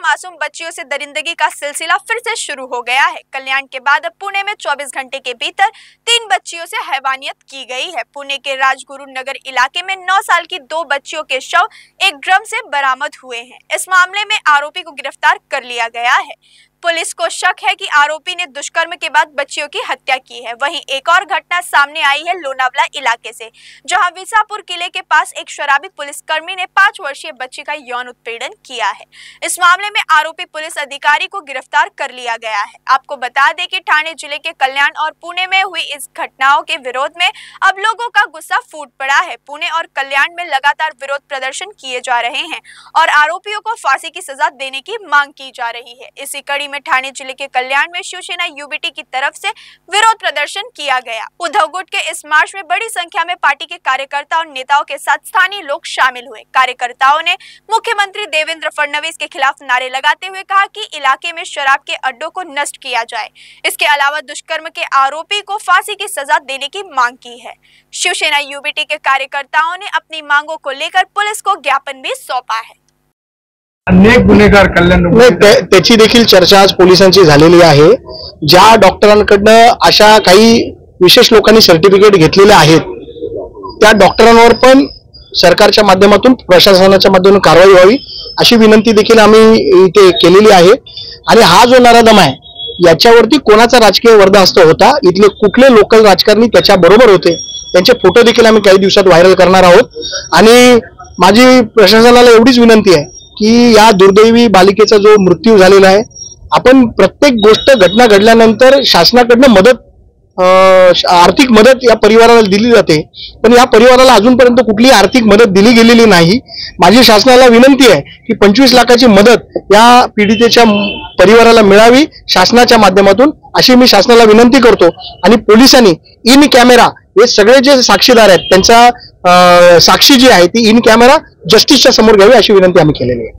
मासूम बच्चियों से दरिंदगी का सिलसिला फिर से शुरू हो गया है। कल्याण के बाद अब पुणे में 24 घंटे के भीतर 3 बच्चियों से हैवानियत की गई है। पुणे के राजगुरु नगर इलाके में 9 साल की 2 बच्चियों के शव एक ड्रम से बरामद हुए हैं। इस मामले में आरोपी को गिरफ्तार कर लिया गया है। पुलिस को शक है कि आरोपी ने दुष्कर्म के बाद बच्चियों की हत्या की है। वहीं एक और घटना सामने आई है लोनावला इलाके से, जहां विसापुर किले के पास एक शराबी पुलिसकर्मी ने 5 वर्षीय बच्ची का यौन उत्पीड़न किया है। इस मामले में आरोपी पुलिस अधिकारी को गिरफ्तार कर लिया गया है। आपको बता दें कि ठाणे जिले के कल्याण और पुणे में हुई इस घटनाओं के विरोध में अब लोगों का गुस्सा फूट पड़ा है। पुणे और कल्याण में लगातार विरोध प्रदर्शन किए जा रहे हैं और आरोपियों को फांसी की सजा देने की मांग की जा रही है। इसी कड़ी में ठाणे जिले के कल्याण में शिवसेना यूबीटी की तरफ से विरोध प्रदर्शन किया गया। उद्धव गुट के इस मार्च में बड़ी संख्या में पार्टी के कार्यकर्ता और नेताओं के साथ स्थानीय लोग शामिल हुए। कार्यकर्ताओं ने मुख्यमंत्री देवेंद्र फडणवीस के खिलाफ नारे लगाते हुए कहा कि इलाके में शराब के अड्डों को नष्ट किया जाए। इसके अलावा दुष्कर्म के आरोपी को फांसी की सजा देने की मांग की है। शिवसेना यूबीटी के कार्यकर्ताओं ने अपनी मांगों को लेकर पुलिस को ज्ञापन भी सौंपा है। अनेक गुन्हेगार कल्याण त्याची देखील चर्चा आज पोलिसांची झालेली आहे। ज्या डॉक्टरांकडनं अशा काही विशेष लोकांनी सर्टिफिकेट घेतलेले आहेत त्या डॉक्टरांवर पण सरकारच्या माध्यमातून प्रशासनाच्या माध्यमातून कारवाई व्हावी अशी विनंती देखील आम्ही इथे केलेली आहे। आणि हा जो नराधम आहे याच्यावरती कोणाचा राजकीय वर्दहस्त होता, इथले कुठले लोकल राजकारणी त्याच्या बरोबर होते, त्यांचे फोटो देखील आम्ही काही दिवसात व्हायरल करणार आहोत। आणि माझी प्रशासनाला एवढीच विनंती आहे की या दुर्दैवी बालिकेचा जो मृत्यू झालेला आहे, आपण प्रत्येक गोष्ट घटना घडल्यानंतर शासनाकडनं मदत आर्थिक मदत या परिवाराला दिली जाते, पण या परिवाराला अजूनपर्यंत कुठलीही आर्थिक मदत दिली गेलेली नाही। माझी शासनाला विनंती आहे की 25 लाखाची मदत या पीडितेच्या परिवाराला मिळावी शासनाच्या माध्यमातून, अशी मी शासनाला विनंती करतो। आणि पोलिसांनी इन कॅमेरा हे सगळे जे साक्षीदार आहेत त्यांचा साक्षी जी आहे ती इन कॅमेरा जस्टिसच्या समोर घ्यावी अशी विनंती आम्ही केलेली आहे।